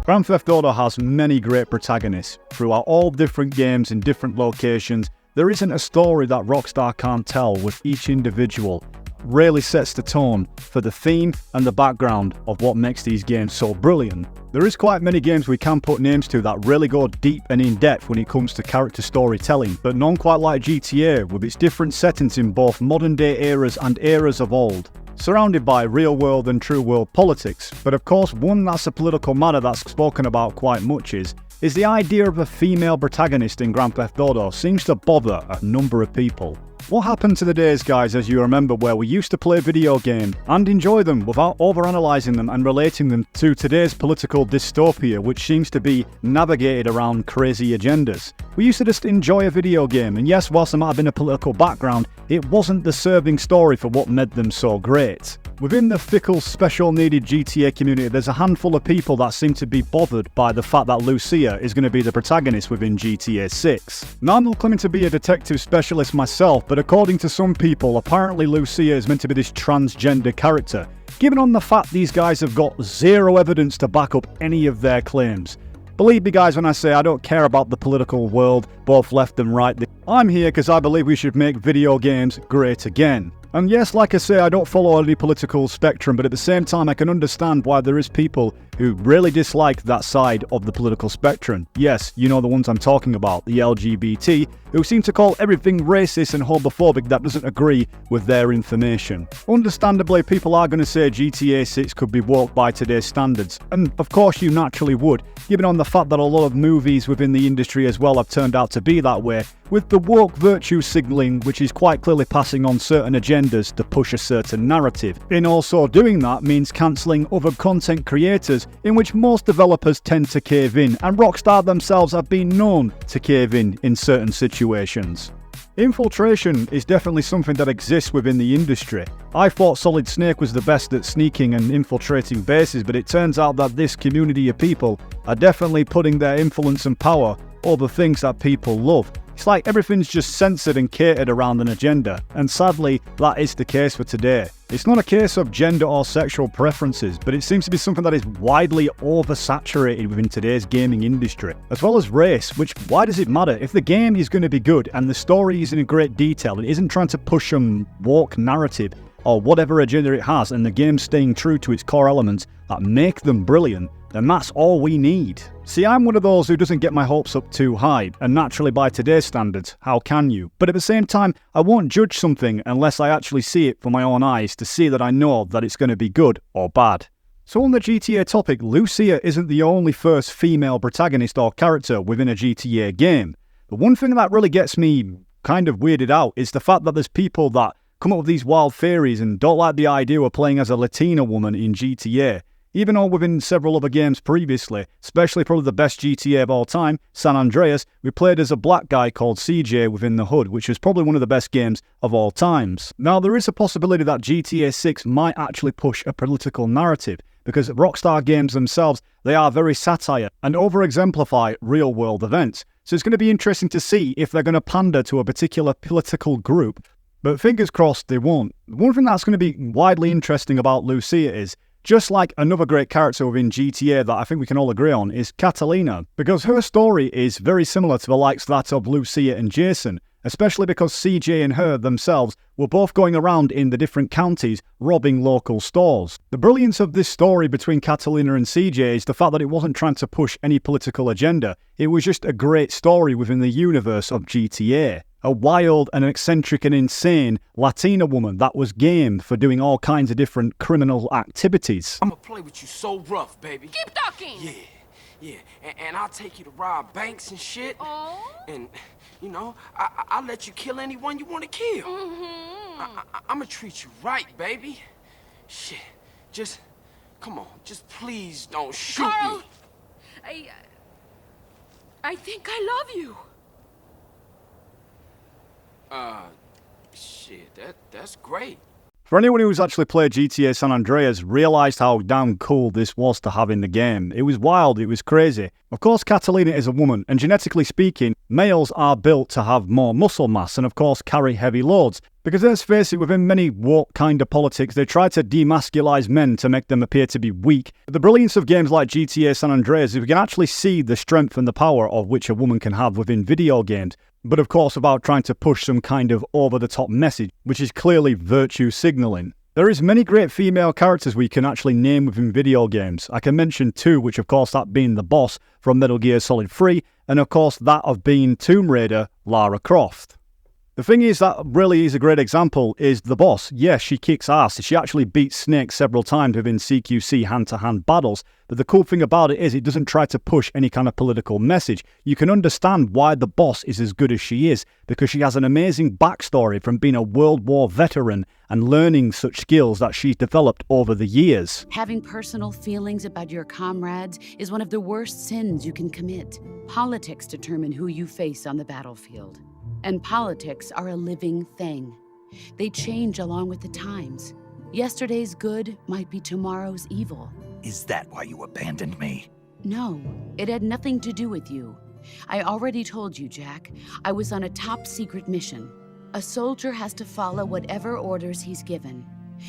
Grand Theft Auto has many great protagonists. Throughout all different games in different locations, there isn't a story that Rockstar can't tell with each individual. Really sets the tone for the theme and the background of what makes these games so brilliant. There is quite many games we can put names to that really go deep and in depth when it comes to character storytelling, but none quite like GTA, with its different settings in both modern day eras and eras of old, surrounded by real world and true world politics. But of course, one that's a political matter that's spoken about quite much is the idea of a female protagonist in Grand Theft Auto seems to bother a number of people. What happened to the days, guys, as you remember, where we used to play video games and enjoy them without overanalyzing them and relating them to today's political dystopia, which seems to be navigated around crazy agendas? We used to just enjoy a video game, and yes, whilst there might have been a political background, it wasn't the serving story for what made them so great. Within the fickle, special needed GTA community, there's a handful of people that seem to be bothered by the fact that Lucia is going to be the protagonist within GTA 6. Now, I'm not claiming to be a detective specialist myself, but according to some people, apparently Lucia is meant to be this transgender character, given on the fact these guys have got zero evidence to back up any of their claims. Believe me, guys, when I say I don't care about the political world, both left and right. I'm here because I believe we should make video games great again. And yes, like I say, I don't follow any political spectrum, but at the same time I can understand why there is people who really dislike that side of the political spectrum. Yes, you know the ones I'm talking about, the LGBT, who seem to call everything racist and homophobic that doesn't agree with their information. Understandably, people are going to say GTA 6 could be woke by today's standards, and of course you naturally would, given on the fact that a lot of movies within the industry as well have turned out to be that way, with the woke virtue signalling which is quite clearly passing on certain agendas to push a certain narrative. In also doing that means cancelling other content creators, in which most developers tend to cave in, and Rockstar themselves have been known to cave in certain situations. Infiltration is definitely something that exists within the industry. I thought Solid Snake was the best at sneaking and infiltrating bases, but it turns out that this community of people are definitely putting their influence and power over things that people love. It's like everything's just censored and catered around an agenda, and sadly, that is the case for today. It's not a case of gender or sexual preferences, but it seems to be something that is widely oversaturated within today's gaming industry, as well as race, which, why does it matter? If the game is going to be good and the story is in great detail and isn't trying to push some woke narrative or whatever agenda it has, and the game's staying true to its core elements that make them brilliant, then that's all we need. See, I'm one of those who doesn't get my hopes up too high, and naturally by today's standards, how can you? But at the same time, I won't judge something unless I actually see it for my own eyes to see that I know that it's going to be good or bad. So on the GTA topic, Lucia isn't the only first female protagonist or character within a GTA game. But one thing that really gets me kind of weirded out is the fact that there's people that come up with these wild theories and don't like the idea of playing as a Latina woman in GTA. Even though within several other games previously, especially probably the best GTA of all time, San Andreas, we played as a black guy called CJ within the hood, which was probably one of the best games of all times. Now, there is a possibility that GTA 6 might actually push a political narrative, because Rockstar Games themselves, they are very satire and over-exemplify real-world events. So it's going to be interesting to see if they're going to pander to a particular political group, but fingers crossed they won't. One thing that's going to be widely interesting about Lucia is, just like another great character within GTA that I think we can all agree on is Catalina, because her story is very similar to the likes of that of Lucia and Jason, especially because CJ and her themselves were both going around in the different counties robbing local stores. The brilliance of this story between Catalina and CJ is the fact that it wasn't trying to push any political agenda, it was just a great story within the universe of GTA. A wild and eccentric and insane Latina woman that was game for doing all kinds of different criminal activities. I'ma play with you so rough, baby. Keep talking! Yeah. And I'll take you to rob banks and shit. Oh? And, you know, I'll let you kill anyone you want to kill. I'ma treat you right, baby. Shit, just, come on, just please don't shoot Carl, me. I think I love you. Shit, that's great. For anyone who's actually played GTA San Andreas, realised how damn cool this was to have in the game. It was wild, it was crazy. Of course, Catalina is a woman, and genetically speaking, males are built to have more muscle mass and of course carry heavy loads. Because let's face it, within many woke kind of politics, they try to demasculise men to make them appear to be weak. But the brilliance of games like GTA San Andreas is we can actually see the strength and the power of which a woman can have within video games. But of course without trying to push some kind of over-the-top message, which is clearly virtue signalling. There is many great female characters we can actually name within video games. I can mention two, which of course that being the boss from Metal Gear Solid 3, and of course that of being Tomb Raider Lara Croft. The thing is that really is a great example is the boss. Yes, she kicks ass. She actually beats Snake several times within CQC hand-to-hand battles. But the cool thing about it is it doesn't try to push any kind of political message. You can understand why the boss is as good as she is, because she has an amazing backstory from being a World War veteran and learning such skills that she's developed over the years. Having personal feelings about your comrades is one of the worst sins you can commit. Politics determine who you face on the battlefield. And politics are a living thing. They change along with the times. Yesterday's good might be tomorrow's evil. Is that why you abandoned me? No, it had nothing to do with you. I already told you, Jack. I was on a top-secret mission. A soldier has to follow whatever orders he's given.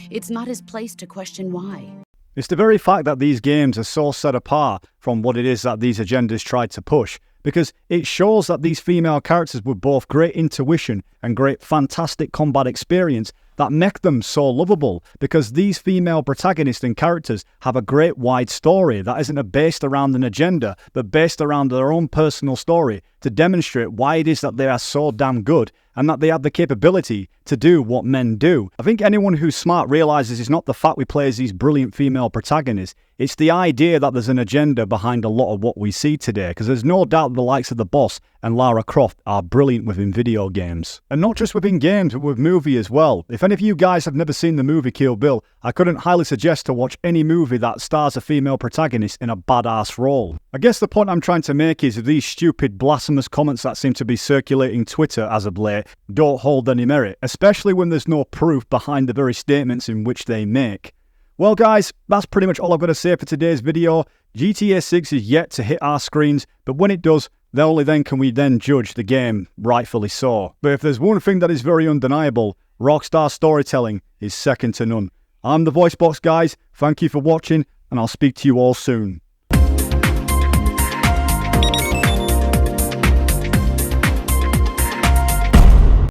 It's not his place to question why. It's the very fact that these games are so set apart from what it is that these agendas try to push, because it shows that these female characters with both great intuition and great fantastic combat experience that make them so lovable, because these female protagonists and characters have a great wide story that isn't based around an agenda, but based around their own personal story to demonstrate why it is that they are so damn good and that they have the capability to do what men do. I think anyone who's smart realises it's not the fact we play as these brilliant female protagonists, it's the idea that there's an agenda behind a lot of what we see today, because there's no doubt the likes of the boss and Lara Croft are brilliant within video games. And not just within games, but with movie as well. If any of you guys have never seen the movie Kill Bill, I couldn't highly suggest to watch any movie that stars a female protagonist in a badass role. I guess the point I'm trying to make is these stupid blasphemous comments that seem to be circulating Twitter as of late don't hold any merit, especially when there's no proof behind the very statements in which they make. Well guys, that's pretty much all I've got to say for today's video. GTA 6 is yet to hit our screens, but when it does, only then can we then judge the game, rightfully so. But if there's one thing that is very undeniable, Rockstar storytelling is second to none. I'm the Voicebox guys, thank you for watching, and I'll speak to you all soon.